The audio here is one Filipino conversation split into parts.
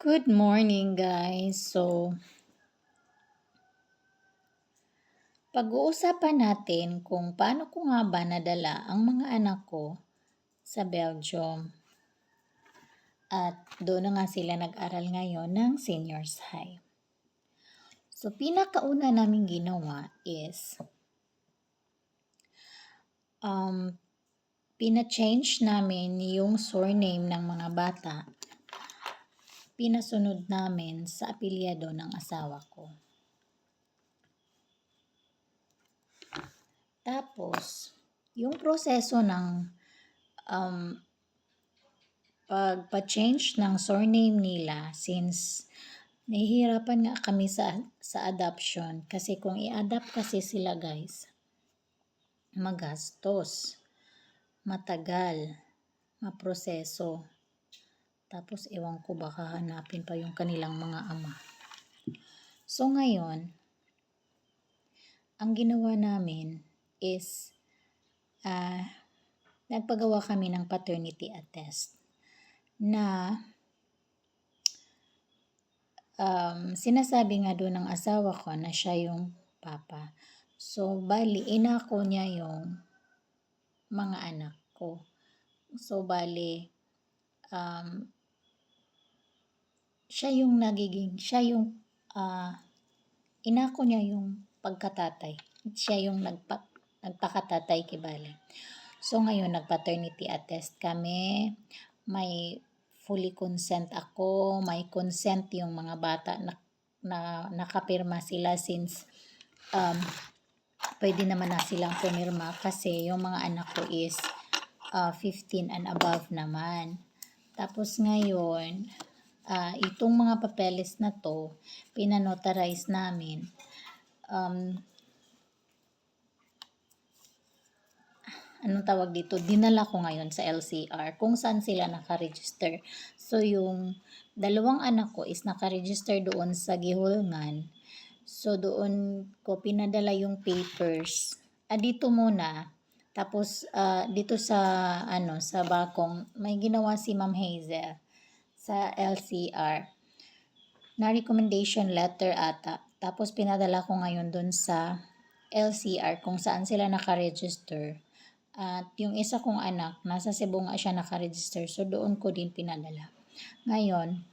Good morning, guys. Pag-uusapan natin kung paano ko nga ba nadala ang mga anak ko sa Belgium. At doon na nga sila nag-aral ngayon ng seniors high. So, pinakauna namin ginawa is pina-change namin yung surname ng mga bata. Pinasunod namin sa apelyado ng asawa ko. Tapos, yung proseso ng pagpa-change ng surname nila, since nahihirapan nga kami sa adoption kasi kung i-adopt kasi sila, guys, magastos, matagal, maproseso. Tapos ewan ko baka hanapin pa yung kanilang mga ama. So ngayon, ang ginawa namin is nagpagawa kami ng paternity attest na sinasabi nga doon ng asawa ko na siya yung papa. So, bali, inako niya yung mga anak ko. So, bali, siya yung inako niya yung pagkatatay. Siya yung nagpakatatay kibali. So, ngayon, nag-paternity attest kami. May fully consent ako. May consent yung mga bata na nakapirma sila since pwede naman na silang pumirma kasi yung mga anak ko is 15 and above naman. Tapos ngayon, itong mga papeles na to, pinanotarize namin. Anong tawag dito? Dinala ko ngayon sa LCR kung saan sila nakaregister. So, yung dalawang anak ko is nakaregister doon sa Gihulngan. So, doon ko pinadala yung papers. Dito muna. Tapos, dito sa Bakong, may ginawa si Ma'am Hazel sa LCR na recommendation letter ata. Tapos, pinadala ko ngayon doon sa LCR kung saan sila nakaregister. At yung isa kong anak, nasa Cebu nga siya nakaregister. So, doon ko din pinadala. Ngayon,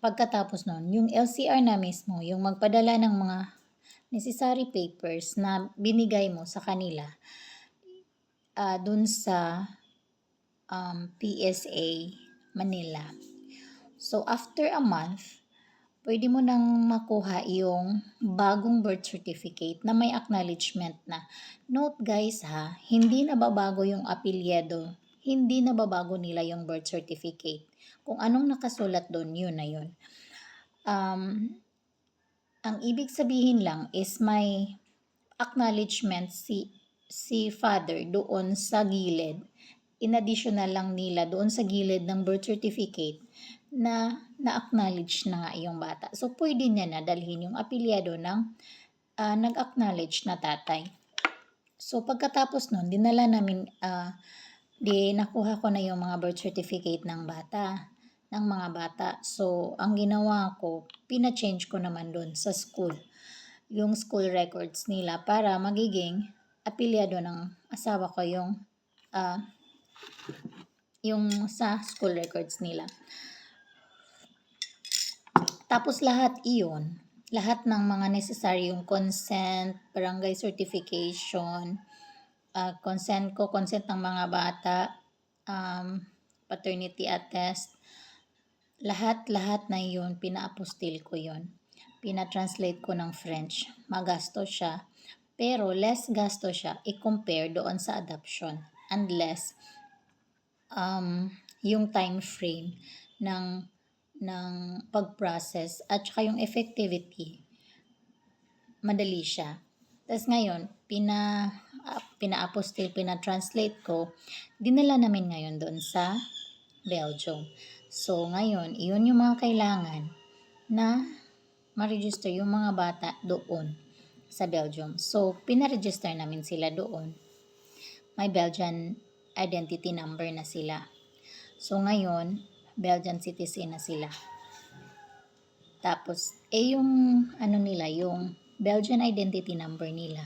pagkatapos nun, yung LCR na mismo, yung magpadala ng mga necessary papers na binigay mo sa kanila dun sa PSA Manila. So, after a month, pwede mo nang makuha yung bagong birth certificate na may acknowledgement na. Note guys ha, hindi nababago yung apelyido, hindi nababago nila yung birth certificate. Kung anong nakasulat doon, yun na yun. Ang ibig sabihin lang is may acknowledgement si father doon sa gilid. In additional lang nila doon sa gilid ng birth certificate na na-acknowledge na nga yung bata. So, pwede niya na dalhin yung apelyado ng nag-acknowledge na tatay. So, pagkatapos nun, dinala namin, nakuha ko na yung mga birth certificate ng mga bata. So, ang ginawa ko, pina-change ko naman doon sa school. Yung school records nila para magiging apelyado ng asawa ko yung sa school records nila. Tapos lahat ng mga necessary, yung consent, barangay certification, consent ng mga bata, paternity attest, lahat na yun, pina-apostil ko yun. Pina-translate ko ng French. Magastos siya, pero less gasto siya i-compare doon sa adoption. Unless, yung time frame ng pag-process at saka yung effectivity, madali siya. Tapos ngayon, pina-apostil, pina-translate ko, dinala namin ngayon doon sa Belgium. So, ngayon, iyon yung mga kailangan na ma-register yung mga bata doon sa Belgium. So, pina-register namin sila doon. May Belgian identity number na sila. So, ngayon, Belgian citizen na sila. Tapos, yung ano nila, yung Belgian identity number nila.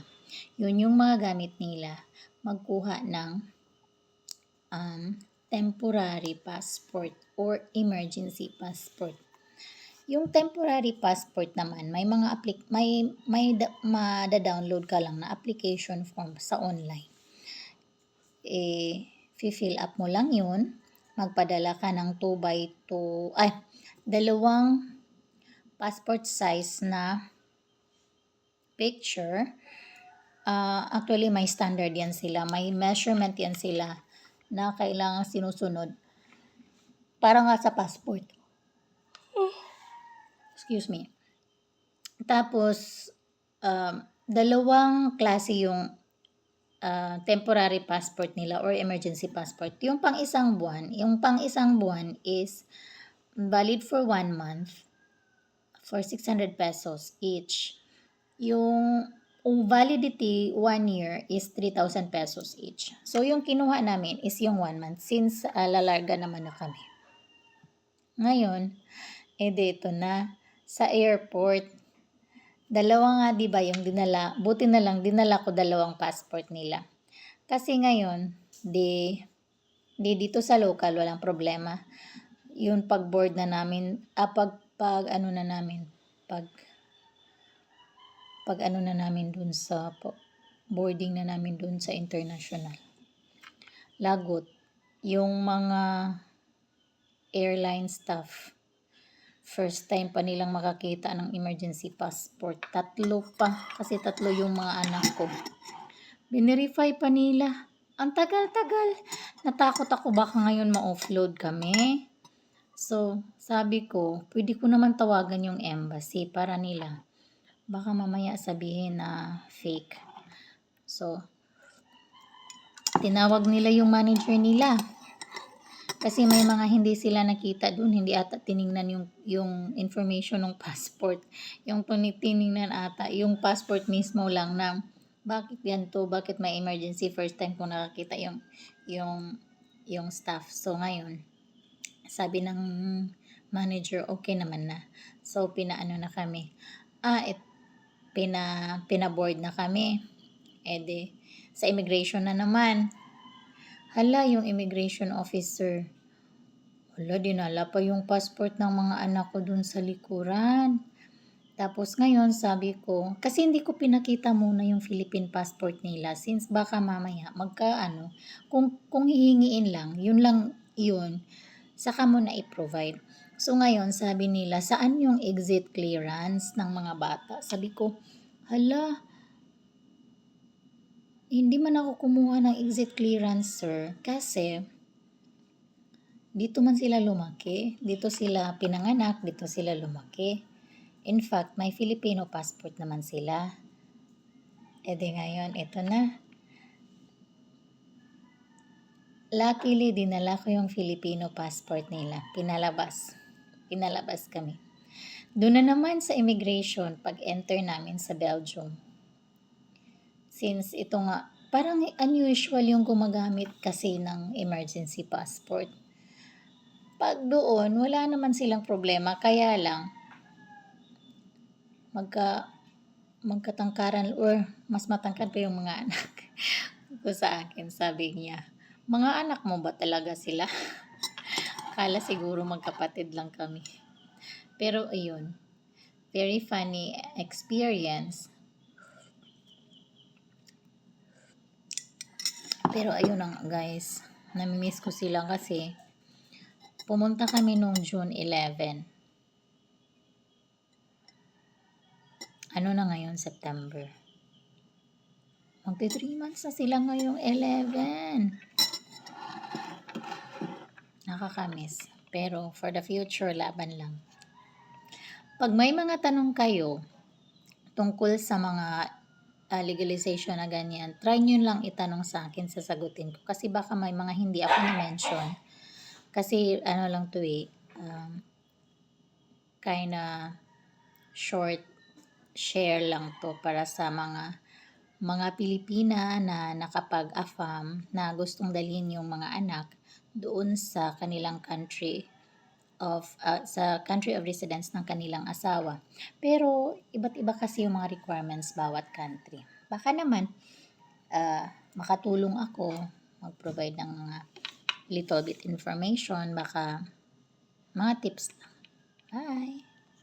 Yun yung mga gamit nila magkuha ng temporary passport or emergency passport. Yung temporary passport naman, may mga mada-download ka lang na application form sa online. Fill up mo lang yun, magpadala ka ng 2x2, dalawang passport size na picture. Actually, may standard yan sila, may measurement yan sila na kailangan sinusunod para nga sa passport. Excuse me. Tapos, dalawang klase yung temporary passport nila or emergency passport. Yung pang-isang buwan is valid for 1 month for 600 pesos each. Yung validity 1 year is 3,000 pesos each. So, yung kinuha namin is yung 1 month since lalarga naman na kami. Ngayon, dito na sa airport. Dalawa nga 'di ba yung dinala, buti na lang dinala ko dalawang passport nila. Kasi ngayon, dito sa local walang problema. Yung pag-board na namin, pag ano na namin, pag ano na namin dun sa boarding na namin dun sa international. Lagot, yung mga airline staff, first time pa nilang makakita ng emergency passport. Tatlo pa, kasi tatlo yung mga anak ko. Binirify pa nila. Ang tagal-tagal. Natakot ako baka ngayon ma-offload kami. So, sabi ko, pwede ko naman tawagan yung embassy para nila. Baka mamaya sabihin na fake. So, tinawag nila yung manager nila. Kasi may mga hindi sila nakita doon, hindi ata tiningnan yung information ng passport. Yung tiningnan ata, yung passport mismo lang na bakit ganito, bakit may emergency, first time ko nakakita yung staff. So ngayon, sabi ng manager, okay naman na. So pinaano na kami. Pinaboard na kami. Sa immigration na naman. Hala, yung immigration officer, dinala pa yung passport ng mga anak ko dun sa likuran. Tapos ngayon, sabi ko, kasi hindi ko pinakita muna yung Philippine passport nila since baka mamaya kung hihingiin lang, yun, saka mo na i-provide. So ngayon, sabi nila, saan yung exit clearance ng mga bata? Sabi ko, hala, hindi man ako kumuha ng exit clearance, sir, kasi dito man sila lumaki, dito sila pinanganak, dito sila lumaki. In fact, may Filipino passport naman sila. Ngayon, ito na. Luckily, dinala ko yung Filipino passport nila. Pinalabas kami. Doon na naman sa immigration, pag-enter namin sa Belgium. Since ito nga, parang unusual yung gumagamit kasi ng emergency passport. Pag doon, wala naman silang problema. Kaya lang, magkatangkaran or mas matangkad pa yung mga anak ko sa akin. Sabi niya, mga anak mo ba talaga sila? Kala siguro magkapatid lang kami. Pero ayun, very funny experience. Pero ayun na guys, namimiss ko sila kasi pumunta kami noong June 11. Ano na ngayon, September. Magti 3 months na sila ngayong 11. Nakakamiss. Pero for the future, laban lang. Pag may mga tanong kayo tungkol sa mga legalization na ganyan, try nyo lang itanong sa akin, sasagutin ko. Kasi baka may mga hindi ako na-mention. Kasi ano lang to kinda short share lang to para sa mga Pilipina na nakapag-AFAM na gustong dalhin yung mga anak doon sa kanilang country sa country of residence ng kanilang asawa. Pero iba't iba kasi yung mga requirements bawat country. Baka naman makatulong ako mag-provide ng mga little bit information, baka mga tips lang. Bye!